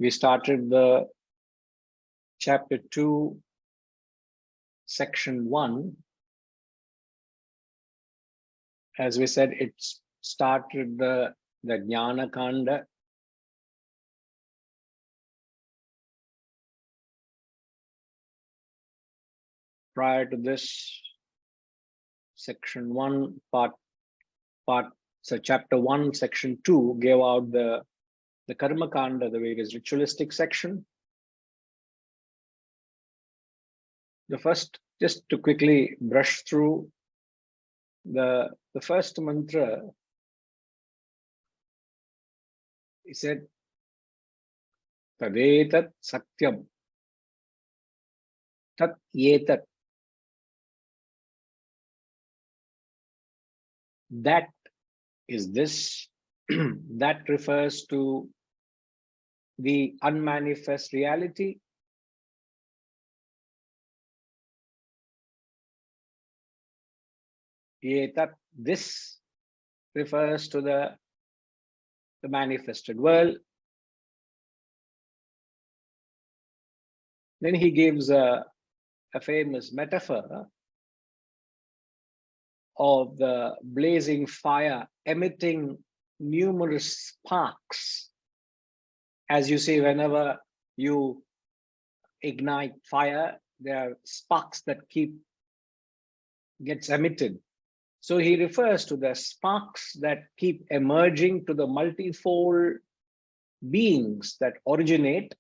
We started the chapter 2, section 1. As we said, it started the Jnana Kanda. Prior to this, section 1, so chapter 1, section 2 gave out the Karma Kanda, the various ritualistic section. The first, just to quickly brush through the first mantra, he said, Tadetat Satyam, Tat Yetat. That is this. That refers to the unmanifest reality. Yetat, this refers to the manifested world. Then he gives a famous metaphor of the blazing fire emitting numerous sparks. As you see, whenever you ignite fire, there are sparks that gets emitted. So he refers to the sparks that keep emerging to the multifold beings that originate.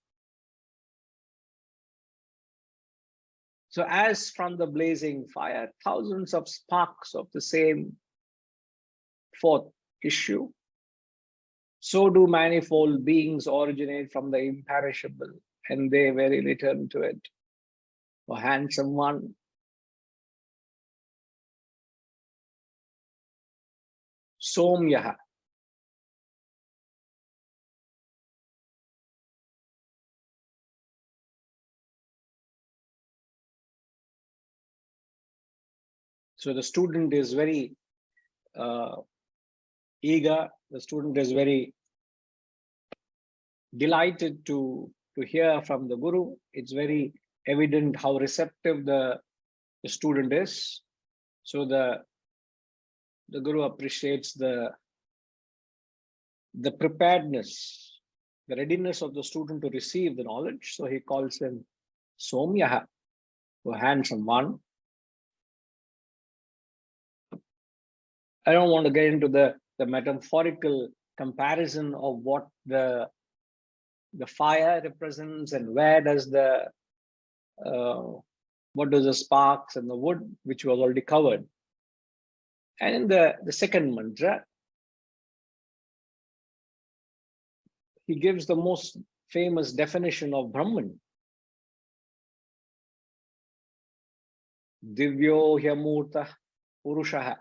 So as from the blazing fire, thousands of sparks of the same fourth issue, so do manifold beings originate from the imperishable, and they very return to it. O handsome one, Somyaha. So the student is very eager. The student is very delighted to hear from the Guru. It's very evident how receptive the student is. So the Guru appreciates the preparedness, the readiness of the student to receive the knowledge. So he calls him Somyaha, the handsome one. I don't want to get into the metaphorical comparison of what the fire represents and where does what does the sparks and the wood, which was already covered. And in the second mantra, he gives the most famous definition of Brahman. Divyo hyamurta purushaha.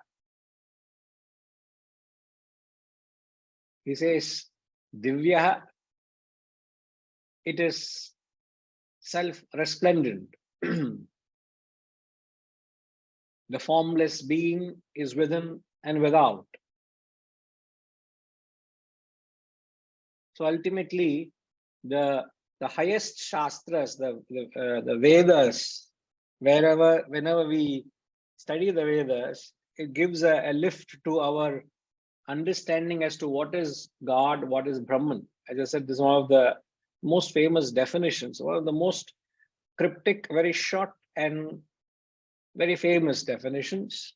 He says, Divya, it is self-resplendent. The formless being is within and without. So ultimately, the highest shastras, the Vedas, whenever we study the Vedas, it gives a lift to our understanding as to what is God, what is Brahman. As I said, this is one of the most famous definitions, one of the most cryptic, very short and very famous definitions.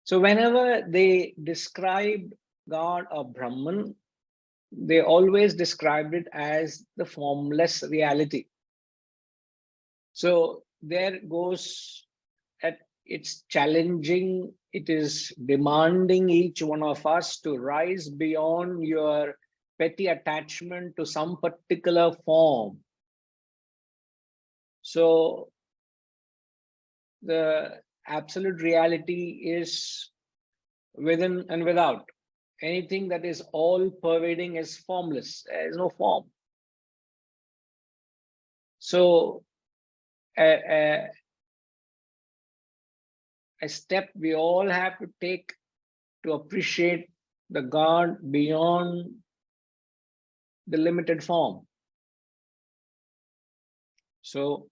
So whenever they describe God or Brahman, they always described it as the formless reality. So there goes at it's challenging, it is demanding each one of us to rise beyond your petty attachment to some particular form. So the absolute reality is within and without. Anything that is all pervading is formless. There is no form. So a step we all have to take to appreciate the God beyond the limited form. So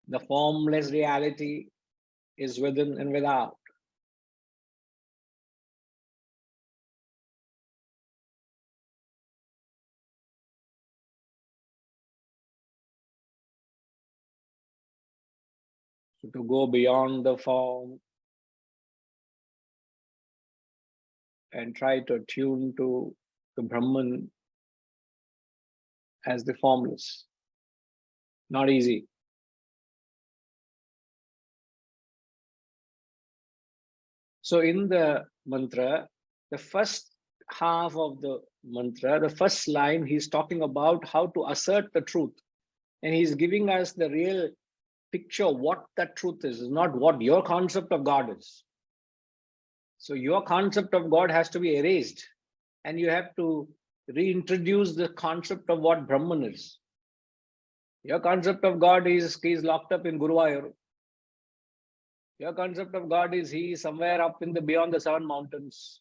the formless reality is within and without. So to go beyond the form and try to attune to the Brahman as the formless, not easy. So in the mantra, the first half of the mantra, the first line, he's talking about how to assert the truth. And he's giving us the real picture of what that truth is, not what your concept of God is. So your concept of God has to be erased, and you have to reintroduce the concept of what Brahman is. Your concept of God is he is locked up in Guruvayur. Your concept of God is he is somewhere up in the beyond the 7 mountains.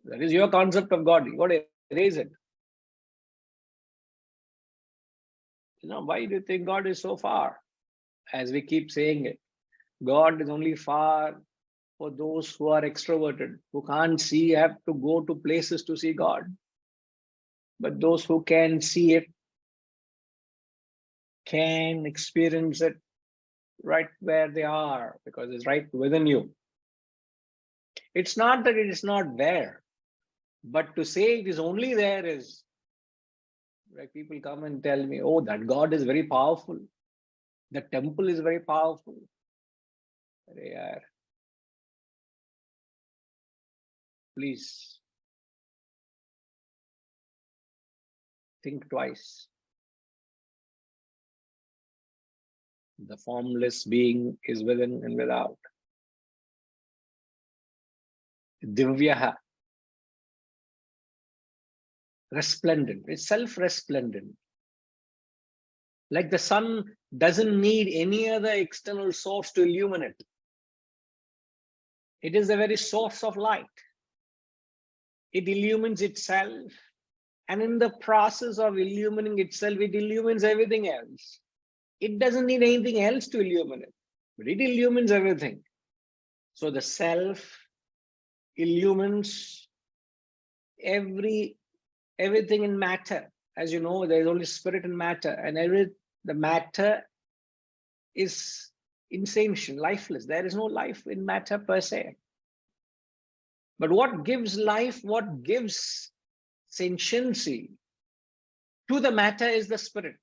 That is your concept of God. You got to erase it. Why do you think God is so far? As we keep saying it, God is only far for those who are extroverted, who can't see, have to go to places to see God. But those who can see it, can experience it right where they are, because it's right within you. It's not that it is not there, but to say it is only there is like people come and tell me, oh, that God is very powerful. The temple is very powerful. Yeah. Please think twice. The formless being is within and without. Divyaha, resplendent, it's self-resplendent. Like the sun doesn't need any other external source to illuminate. It is the very source of light. It illumines itself, and in the process of illumining itself, it illumines everything else. It doesn't need anything else to illuminate, but it illumines everything. So the self illumines everything in matter. As you know, there is only spirit and matter, and the matter is insentient, lifeless. There is no life in matter per se. But what gives life, what gives sentiency to the matter is the spirit.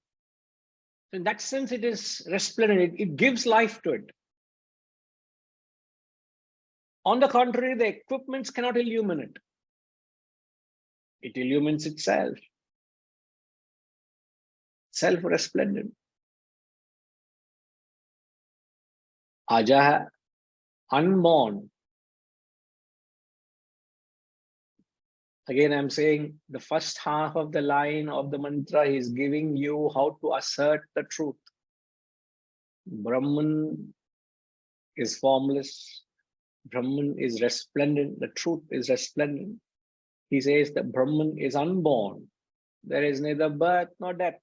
In that sense, it is resplendent. It gives life to it. On the contrary, the equipments cannot illuminate. It illumines itself. Self-resplendent. Ajaha, unborn. Again, I'm saying the first half of the line of the mantra is giving you how to assert the truth. Brahman is formless. Brahman is resplendent. The truth is resplendent. He says that Brahman is unborn. There is neither birth nor death.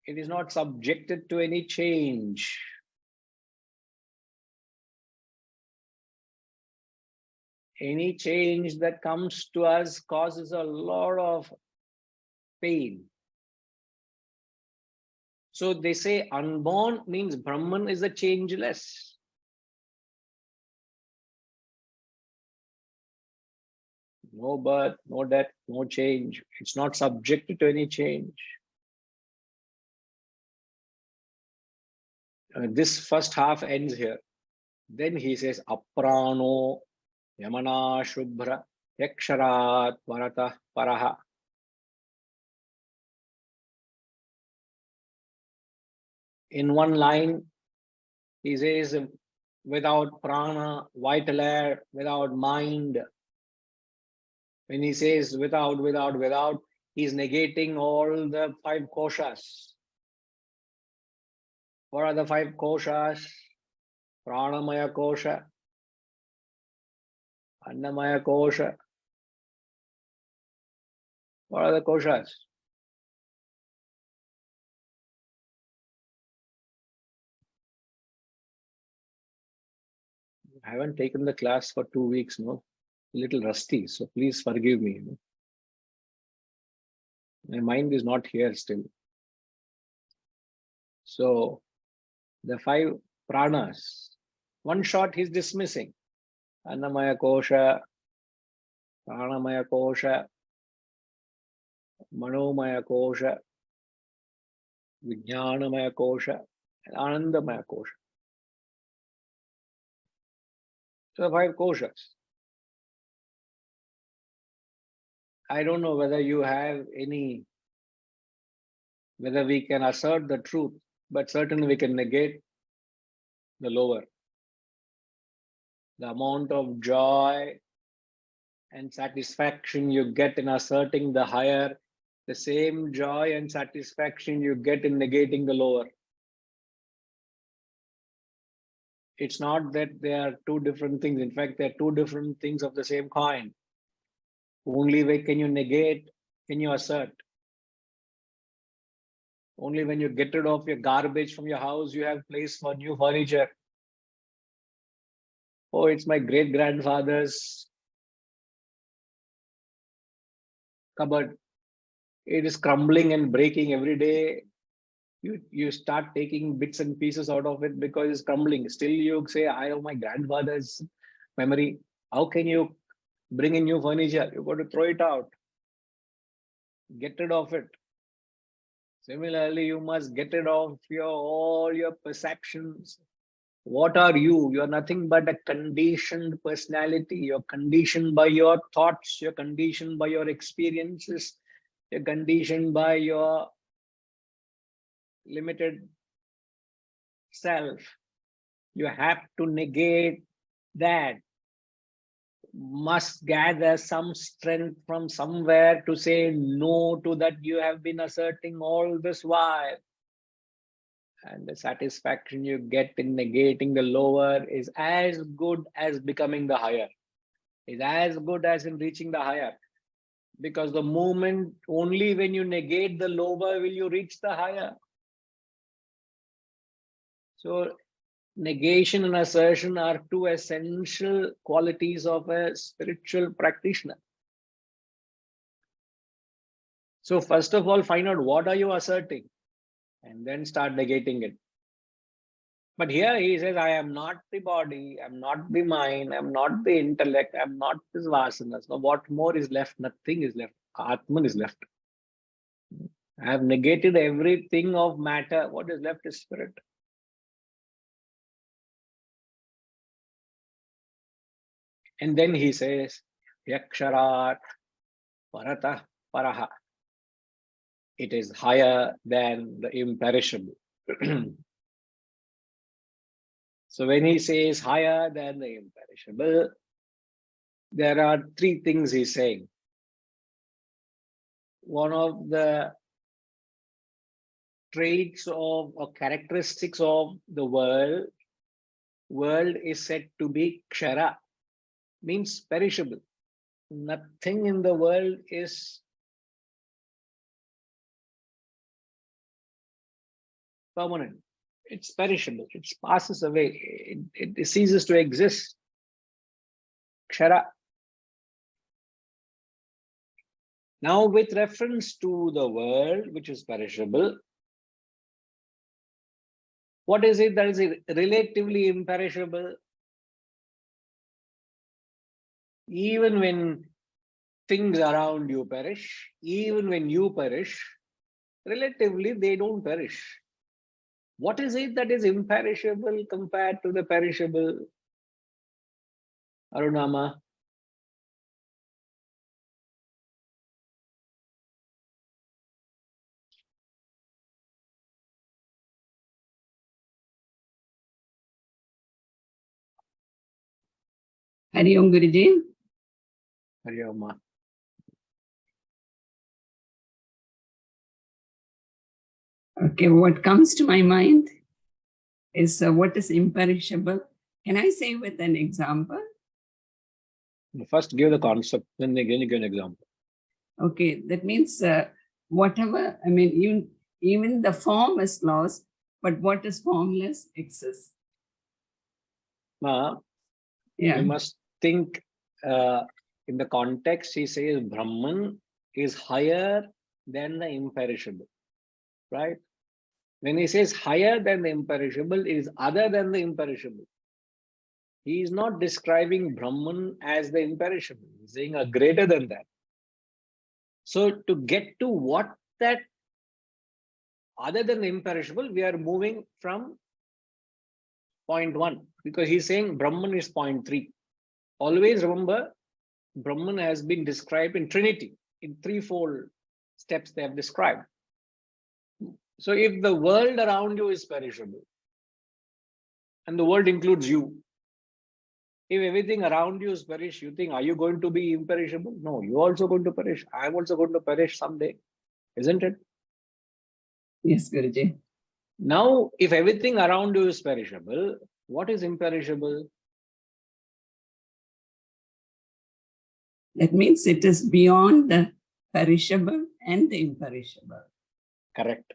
It is not subjected to any change. Any change that comes to us causes a lot of pain. So they say unborn means Brahman is the changeless. No birth, no death, no change. It's not subjected to any change. This first half ends here. Then he says, Aprano Yamana Shubhra Yaksharat Varatah Paraha. In one line, he says, without prana, vital air, without mind. When he says without, he's negating all the 5 koshas. What are the 5 koshas? Pranamaya kosha, Annamaya kosha. What are the koshas? I haven't taken the class for 2 weeks, no. A little rusty, so please forgive me. My mind is not here still. So the 5 pranas, one shot he's dismissing. Annamaya kosha, pranamaya kosha, manomaya kosha, vijnanamaya kosha, and anandamaya kosha. So 5 koshas. I don't know whether you have any, whether we can assert the truth, but certainly we can negate the lower. The amount of joy and satisfaction you get in asserting the higher, the same joy and satisfaction you get in negating the lower. It's not that they are 2 different things. In fact, they're 2 different things of the same coin. Only way can you negate, can you assert. Only when you get rid of your garbage from your house, you have place for new furniture. Oh, it's my great-grandfather's cupboard. It is crumbling and breaking every day. You start taking bits and pieces out of it because it's crumbling. Still you say, I have my grandfather's memory. How can you bring in new furniture? You've got to throw it out. Get rid of it. Similarly, you must get rid of all your perceptions. What are you? You're nothing but a conditioned personality. You're conditioned by your thoughts. You're conditioned by your experiences. You're conditioned by your limited self. You have to negate that. Must gather some strength from somewhere to say no to that you have been asserting all this while. And the satisfaction you get in negating the lower is as good as becoming the higher, is as good as in reaching the higher. Because the moment, only when you negate the lower will you reach the higher. So negation and assertion are 2 essential qualities of a spiritual practitioner. So first of all, find out what are you asserting and then start negating it. But here he says, I am not the body, I'm not the mind, I'm not the intellect, I'm not this vasanas. Now what more is left? Nothing is left. Atman is left. I have negated everything of matter. What is left is spirit. And then he says, Yaksharat Parata Paraha. It is higher than the imperishable. So when he says higher than the imperishable, there are 3 things he's saying. One of the traits of or characteristics of the world is said to be kshara, means perishable. Nothing in the world is permanent. It's perishable. It passes away. It ceases to exist. Kshara. Now, with reference to the world, which is perishable, what is it that is relatively imperishable? Even when things around you perish, even when you perish, relatively they don't perish. What is it that is imperishable compared to the perishable? Arunama? Hari Om Guruji. Hari Om. Okay, what comes to my mind is what is imperishable. Can I say with an example? First give the concept, then again you give an example. Okay, that means whatever, I mean, even the form is lost, but what is formless exists. Yeah. We must think in the context. He says Brahman is higher than the imperishable, right? When he says higher than the imperishable, it is other than the imperishable. He is not describing Brahman as the imperishable. He's saying a greater than that. So to get to what that other than the imperishable, we are moving from point 1, because he's saying Brahman is point 3. Always remember, Brahman has been described in Trinity, in threefold steps they have described. So if the world around you is perishable, and the world includes you, if everything around you is perish, you think, are you going to be imperishable? No, you're also going to perish. I'm also going to perish someday, isn't it? Yes, Guruji. Now, if everything around you is perishable, what is imperishable? That means it is beyond the perishable and the imperishable. Correct.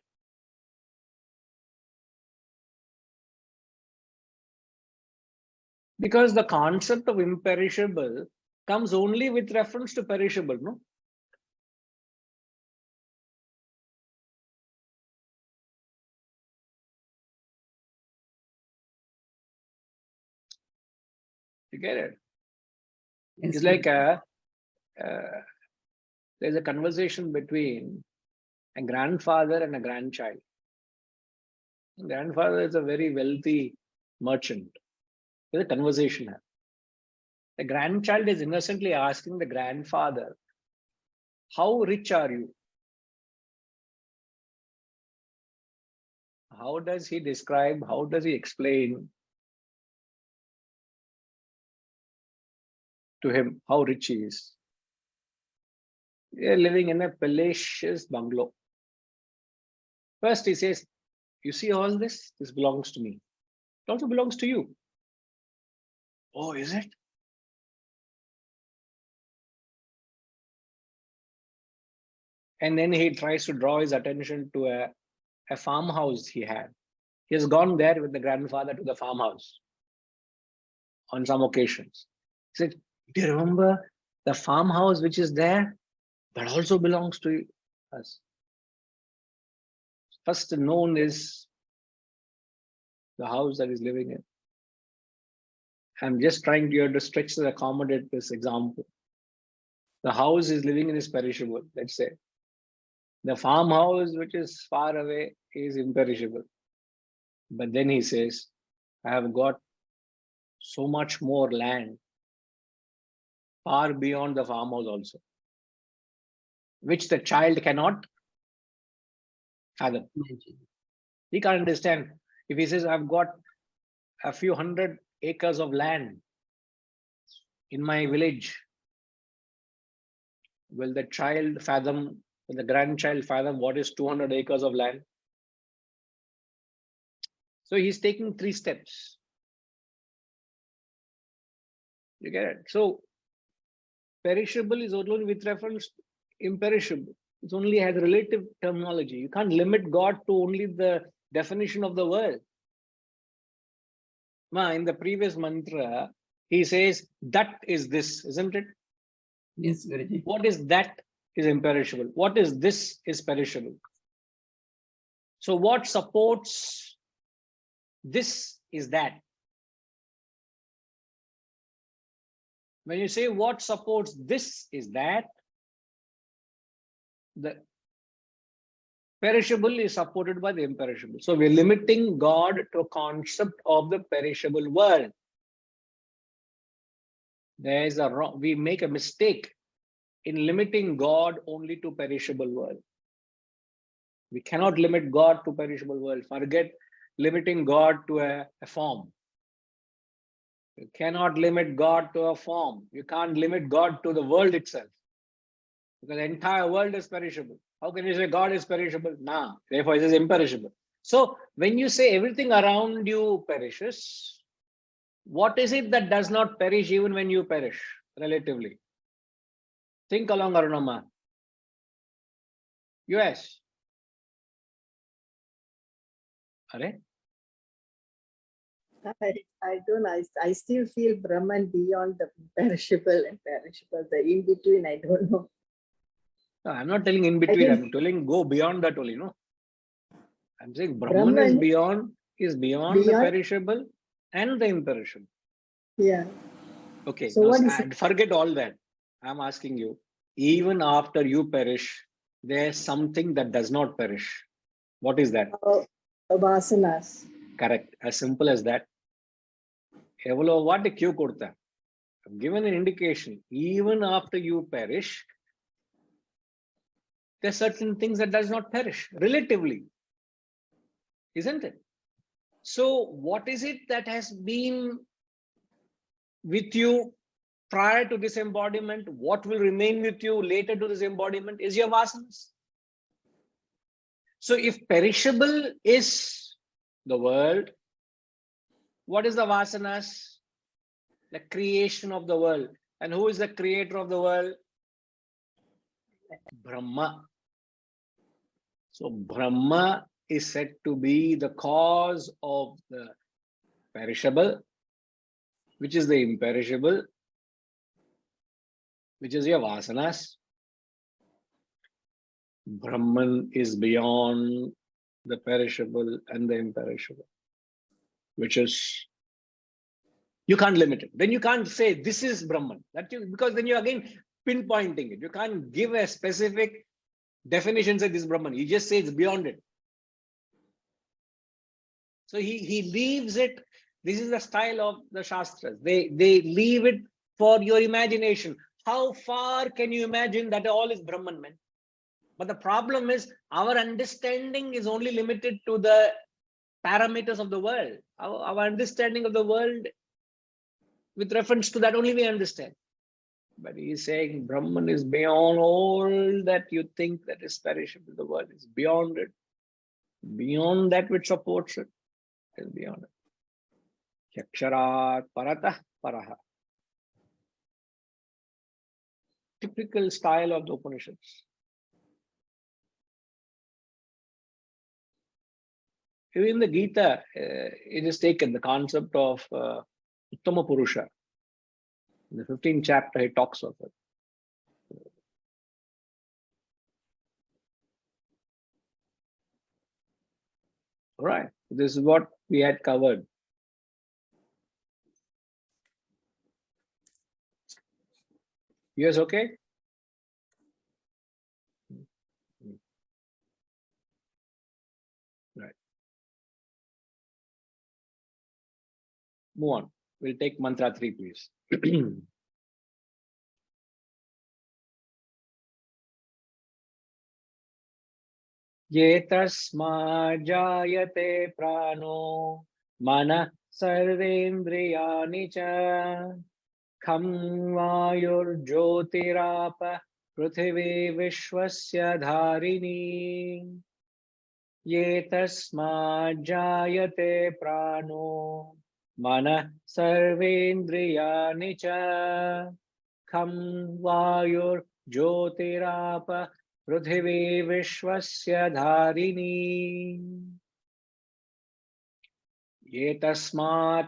Because the concept of imperishable comes only with reference to perishable, no? You get it? Yes, It's like there's a conversation between a grandfather and a grandchild. The grandfather is a very wealthy merchant. There's a conversation. The grandchild is innocently asking the grandfather, how rich are you? How does he describe, how does he explain to him how rich he is? They are living in a palatial bungalow. First he says, you see all this? This belongs to me. It also belongs to you. Oh, is it? And then he tries to draw his attention to a farmhouse he had. He has gone there with the grandfather to the farmhouse on some occasions. He said, do you remember the farmhouse which is there? That also belongs to us. First known is the house that he's living in. I'm just trying to stretch to accommodate this example. The house is living in is perishable, let's say. The farmhouse, which is far away, is imperishable. But then he says, I have got so much more land far beyond the farmhouse also, which the child cannot fathom. He can't understand. If he says, I've got a few hundred acres of land in my village, will the child fathom, will the grandchild fathom what is 200 acres of land? So he's taking 3 steps. You get it? So perishable is only with reference to imperishable. It only has relative terminology. You can't limit God to only the definition of the world. In the previous mantra, he says, that is this, isn't it? Yes, Guruji. What is that is imperishable. What is this is perishable. So what supports this is that. When you say what supports this is that, the perishable is supported by the imperishable. So we're limiting God to a concept of the perishable world. We make a mistake in limiting God only to perishable world. We cannot limit God to perishable world. Forget limiting God to a form. You cannot limit God to a form. You can't limit God to the world itself, because the entire world is perishable. How can you say God is perishable? Nah, therefore it is imperishable. So when you say everything around you perishes, what is it that does not perish even when you perish relatively? Think along, Arunama. US. Are? I don't know. I still feel Brahman beyond the perishable and perishable. The in between, I don't know. No, I'm not telling in between. I'm telling go beyond that only. No, I'm saying Brahman is Brahman beyond the perishable and the imperishable. Yeah. Okay. So Now what is it? forget all that. I'm asking you. Even after you perish, there's something that does not perish. What is that? Vasanas. Correct. As simple as that. எவ்வளோ வாட்டி Q கொடுத்தேன். I've given an indication. Even after you perish, there are certain things that does not perish relatively, isn't it? So what is it that has been with you prior to this embodiment? What will remain with you later to this embodiment is your vasanas. So if perishable is the world, what is the vasanas? The creation of the world. And who is the creator of the world? Brahma. So Brahma is said to be the cause of the perishable, which is the imperishable, which is your vasanas. Brahman is beyond the perishable and the imperishable, which is, you can't limit it. Then you can't say this is Brahman. Because then you're again pinpointing it. You can't give a specific definition, say this is Brahman. You just say it's beyond it. So he leaves it. This is the style of the Shastras. They leave it for your imagination. How far can you imagine that all is Brahman, man? But the problem is our understanding is only limited to the parameters of the world. Our understanding of the world, with reference to that only we understand. But he's saying Brahman is beyond all that you think that is perishable. The world is beyond it. Beyond that which supports it. Is beyond it. Yaksharat paratah paraha. Typical style of the Upanishads. Even in the Gita, it is taken, the concept of Uttama Purusha. In the 15th chapter, he talks of it. All right. This is what we had covered. Yes, okay? Right. Move on. We'll take mantra 3, please. Ye tasma jayate prano mana sarvendriyani cha kham vayur jyotirapa prithvi vishwasya dharini. Ye tasma jayate prano mana sarvendriyani cha kham vayur jyotirapa prithvi vishwasya dharini. Ye tasmat,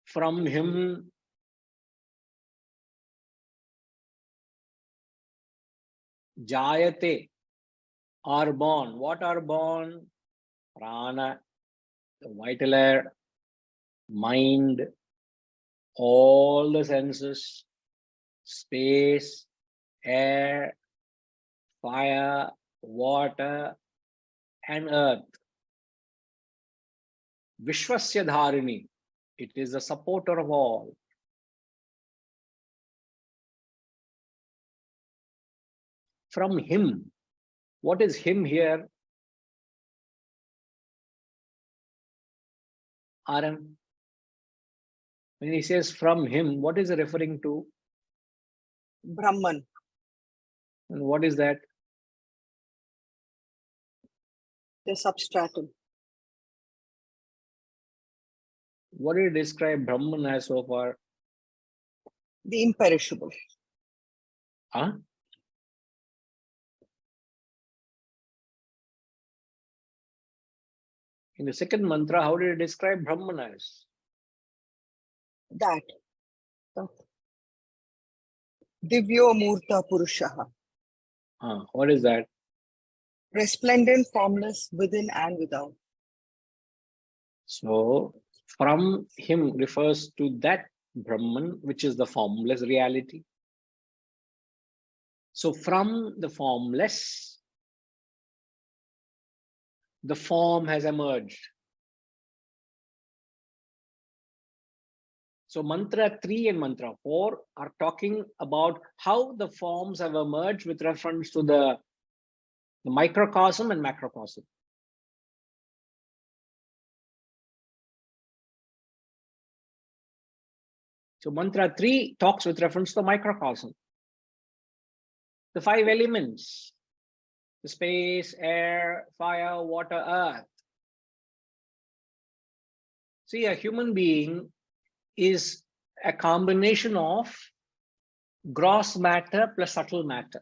from him, jayate, are born. What are born? Prana, the vital air, mind, all the senses, space, air, fire, water, and earth. Vishwasya dharini. It is the supporter of all. From him. What is him here? Aram. When he says from him, what is he referring to? Brahman. And what is that? The substratum. What did he describe Brahman as so far? The imperishable. Huh? In the second mantra, how did it describe Brahman as? That. Divyo Murta Purushaha. What is that? Resplendent, formless, within and without. So, from him refers to that Brahman, which is the formless reality. So, from the formless, the form has emerged. So, mantra 3 and mantra 4 are talking about how the forms have emerged with reference to the microcosm and macrocosm. So mantra 3 talks with reference to the microcosm. The 5 elements, the space, air, fire, water, earth. See, a human being is a combination of gross matter plus subtle matter.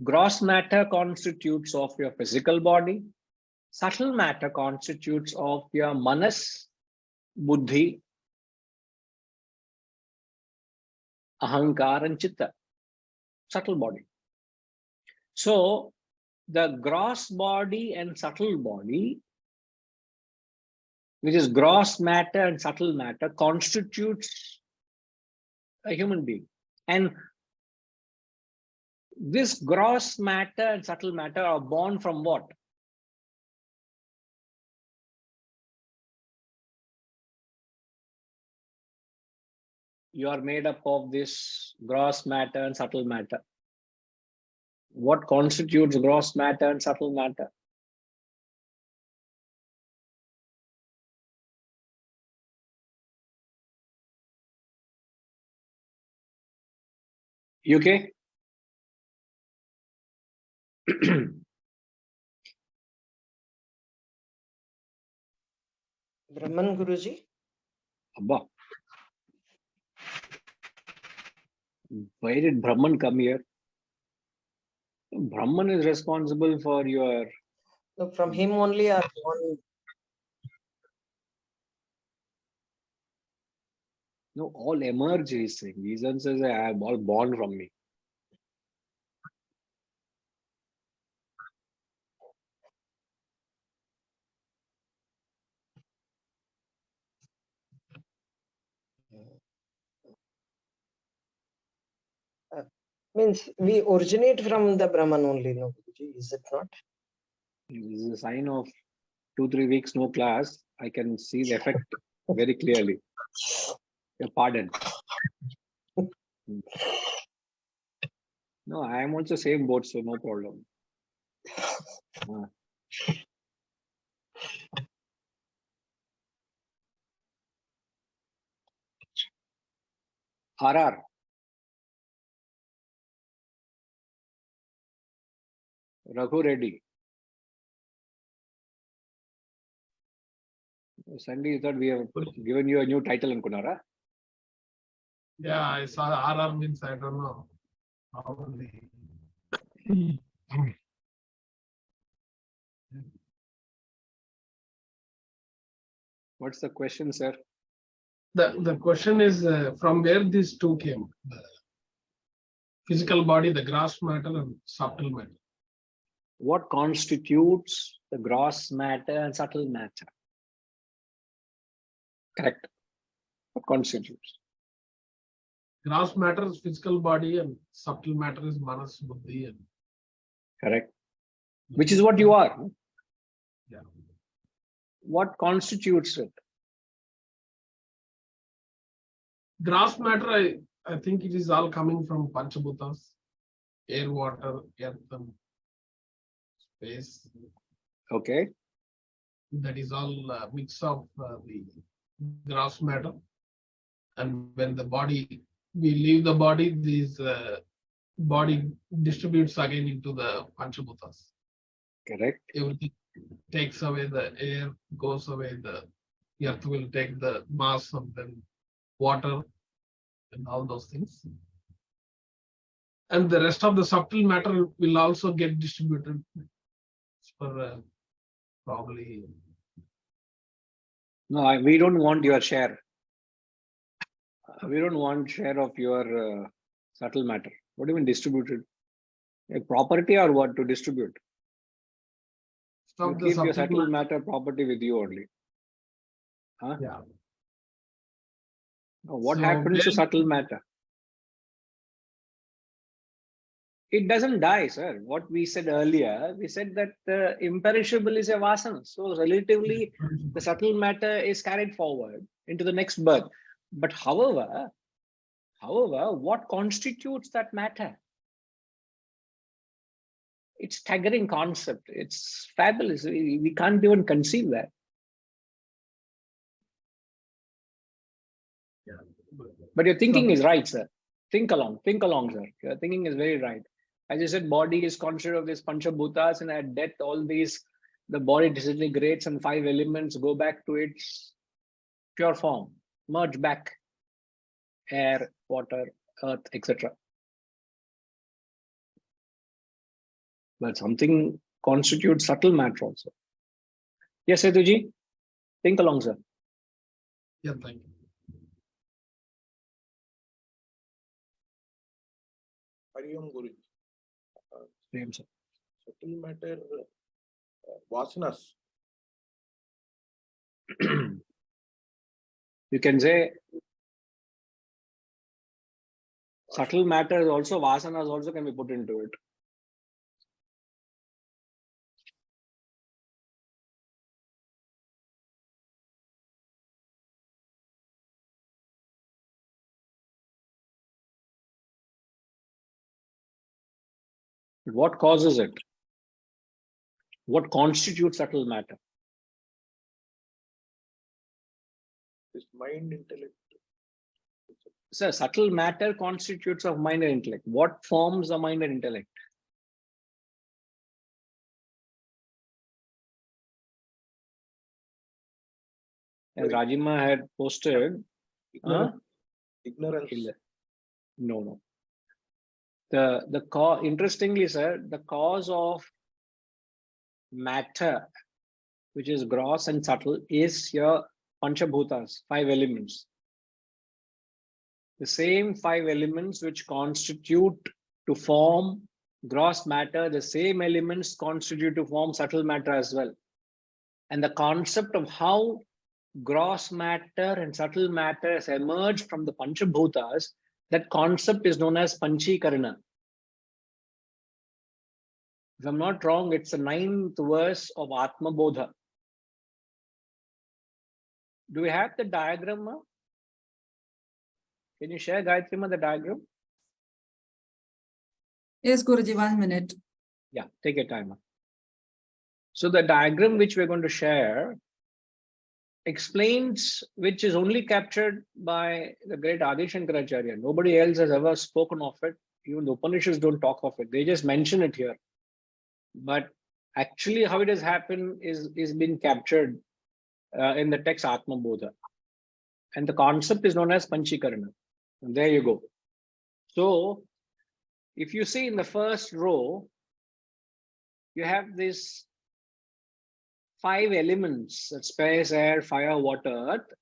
Gross matter constitutes of your physical body. Subtle matter constitutes of your manas, buddhi, ahankar and chitta, subtle body. So the gross body and subtle body, which is gross matter and subtle matter, constitutes a human being. And this gross matter and subtle matter are born from what? You are made up of this gross matter and subtle matter. What constitutes gross matter and subtle matter? UK? Brahman, Guruji. Abba. Why did Brahman come here? Brahman is responsible for your... So from him only are born. No, all emerge, he's saying. He says, I am all born from me. Means we originate from the Brahman only, no, Guruji, is it not? This is a sign of 2-3 weeks no class. I can see the effect very clearly. Your pardon. No, I am also same boat, so no problem. RR. Raghu Reddy. Sunday, you thought we have given you a new title in Kunara? Yeah, I saw RR means I don't know. What's the question, sir? The question is from where these two came? The physical body, the gross matter and subtle matter. What constitutes the gross matter and subtle matter? Correct. What constitutes? Gross matter is physical body and subtle matter is manas, buddhi. And Correct. Which is what you are. yeah. What constitutes it? Gross matter, I think it is all coming from Panchabhutas, air, water, earth, and space. Okay. That is all a mix of the gross matter. And when the body, we leave the body, this body distributes again into the Panchabhutas. Correct. Everything takes away the air, goes away, the earth will take the mass of the water and all those things. And the rest of the subtle matter will also get distributed. for probably. No, we don't want your share. We don't want share of your subtle matter. What do you mean distributed? A property or what to distribute? You Stop the keep your subtle subtle matter property with you only. Huh? Yeah. Now, what So happens to when- subtle matter? It doesn't die, sir. What we said earlier, we said that imperishable is a vasana. So relatively, the subtle matter is carried forward into the next birth. But however, what constitutes that matter? It's staggering concept. It's fabulous. We can't even conceive that. Yeah. But your thinking is right, sir. Think along, sir. Your thinking is very right. As you said, body is constituted of these panchabhutas, and at death, all these, the body disintegrates and 5 elements go back to its pure form, merge back, air, water, earth, etc. But something constitutes subtle matter also. Yes, Setuji? Think along, sir. Yeah, thank you. Hari Om Guruji. Same, sir. Subtle matter, vasanas. You can say subtle matter is also, vasanas also can be put into it. What causes it? What constitutes subtle matter? This mind, intellect. Sir, subtle matter constitutes of mind and intellect. What forms the mind and intellect? As Rajima had posted, Ignorance. Ignorance. no. Interestingly, sir, the cause of matter, which is gross and subtle, is your panchabhutas, 5 elements. The same 5 elements which constitute to form gross matter, the same elements constitute to form subtle matter as well. And the concept of how gross matter and subtle matter has emerged from the panchabhutas, that concept is known as panchikarana. If I'm not wrong, it's the 9th verse of Atma Bodha. Do we have the diagram, ma? Can you share, Gayatri ma, the diagram? Yes, Guruji, 1 minute. Yeah, take your time. Ma. So the diagram which we're going to share explains, which is only captured by the great Adi Shankaracharya. Nobody else has ever spoken of it. Even the Upanishads don't talk of it. They just mention it here. But actually how it has happened is been captured in the text Atma Bodha. And the concept is known as Panchikarana. And there you go. So if you see in the first row, you have these 5 elements, that's space, air, fire, water, earth.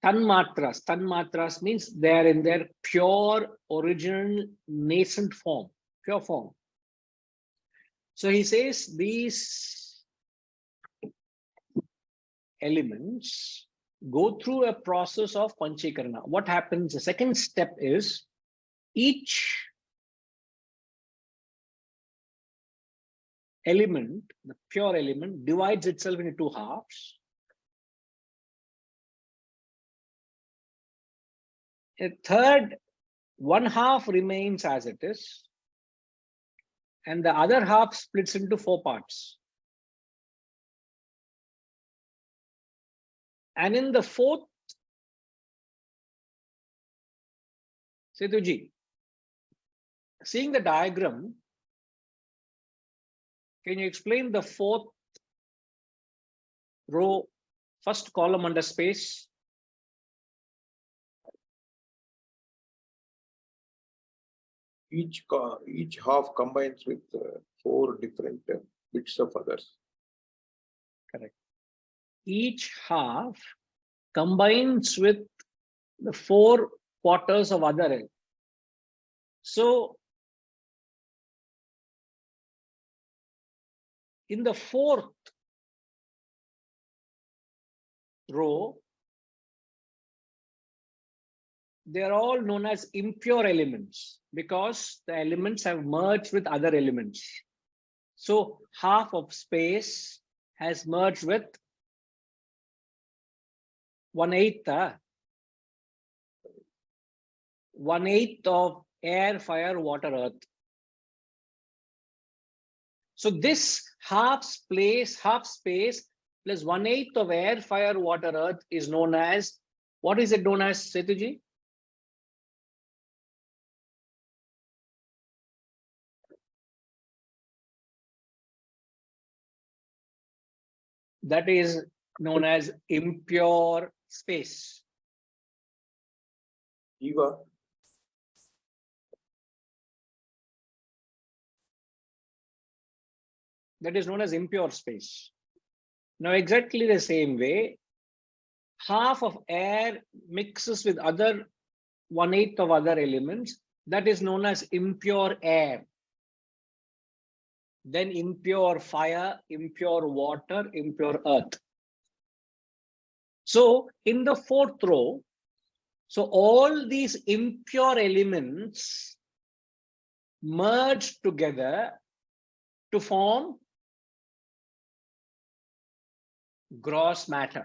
Tanmatras. Tanmatras means they are in their pure, original, nascent form, pure form. So he says these elements go through a process of panchikarana. What happens? The second step is each element, the pure element, divides itself into 2 halves. A third, 1 half remains as it is, and the other half splits into 4 parts. And in the 4th, Setuji, seeing the diagram, can you explain the 4th row, first column under space? Each half combines with 4 different bits midst of others. Correct. Each half combines with the 4 quarters of other end. So in the 4th row, they are all known as impure elements because the elements have merged with other elements. So half of space has merged with 1/8. 1/8 of air, fire, water, earth. So this half space plus 1/8 of air, fire, water, earth is known as, what is it known as, Setuji? That is known as impure space. Eva, That is known as impure space. Now, exactly the same way, half of air mixes with other 1/8 of other elements. That is known as impure air. Then impure fire, impure water, impure earth. So in the 4th row, so all these impure elements merge together to form gross matter.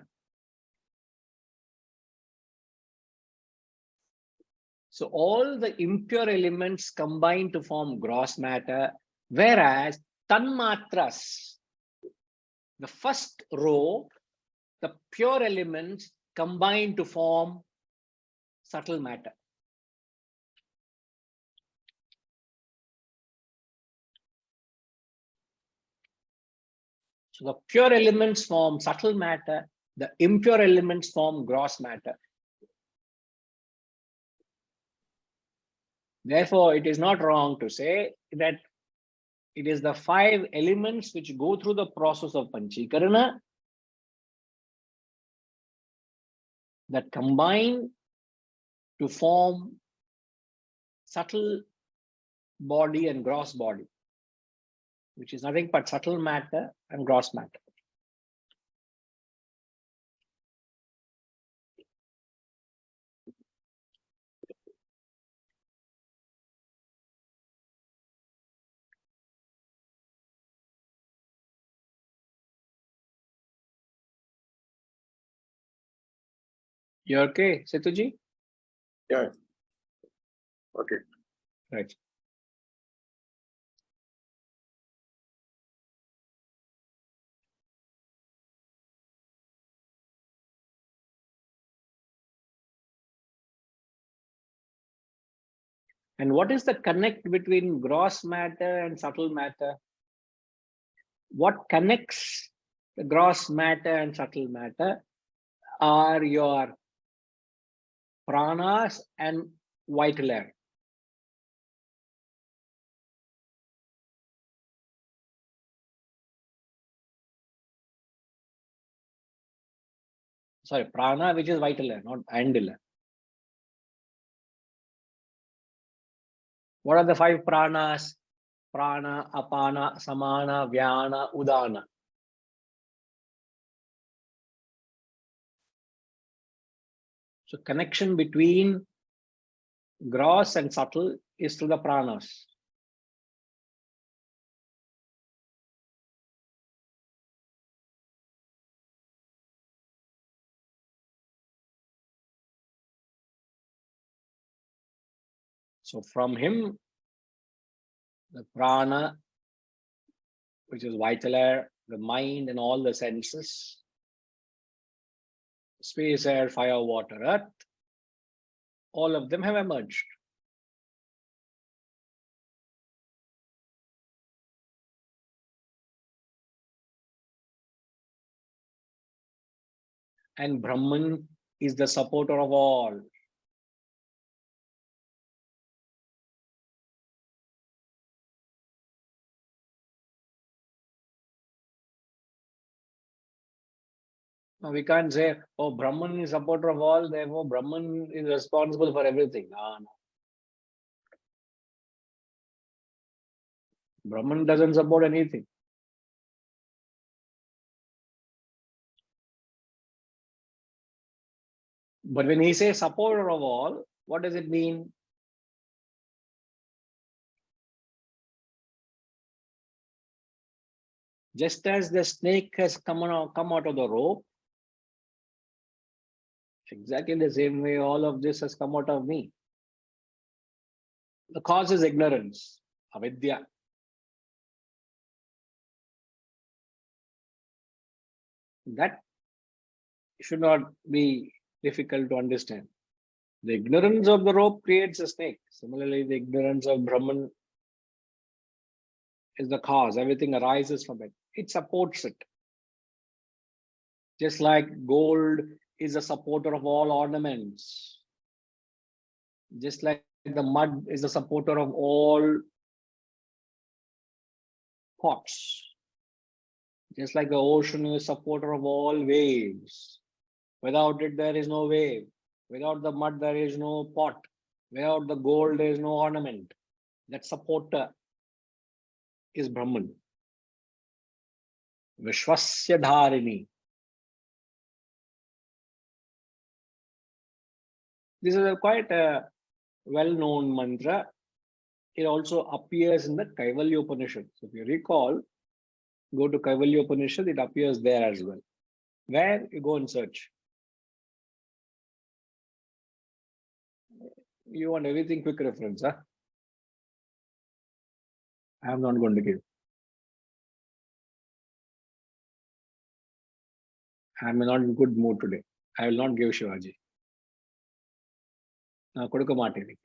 So all the impure elements combine to form gross matter, whereas tanmatras, the 1st row, the pure elements combine to form subtle matter. So the pure elements form subtle matter, the impure elements form gross matter. Therefore, it is not wrong to say that it is the 5 elements which go through the process of Panchikarana that combine to form subtle body and gross body, which is nothing but subtle matter and gross matter. You okay, Setuji? yeah. Okay. Right. And what is the connect between gross matter and subtle matter? What connects the gross matter and subtle matter are your pranas and vital air. Sorry, prana, which is vital air, not andal air. What are the 5 pranas? Prana, apana, samana, vyana, udana. So connection between gross and subtle is through the pranas. So from him, the prana, which is vital air, the mind and all the senses, space, air, fire, water, earth, all of them have emerged. And Brahman is the supporter of all. Now, we can't say, oh, Brahman is supporter of all, therefore Brahman is responsible for everything. No. Brahman doesn't support anything. But when he says supporter of all, what does it mean? Just as the snake has come out of the rope, exactly the same way all of this has come out of me. The cause is ignorance, avidya. That should not be difficult to understand. The ignorance of the rope creates a snake. Similarly, the ignorance of Brahman is the cause. Everything arises from it. It supports it. Just like gold is a supporter of all ornaments. Just like the mud is a supporter of all pots. Just like the ocean is a supporter of all waves. Without it, there is no wave. Without the mud, there is no pot. Without the gold, there is no ornament. That supporter is Brahman. Vishwasya Dharini. This is quite a well-known mantra. It also appears in the Kaivalya Upanishad. So if you recall, go to Kaivalya Upanishad, it appears there as well. Where you go and search. You want everything quick reference, huh? I am not going to give. I am not in good mood today. I will not give Shivaji. Now, Kodukku Matini.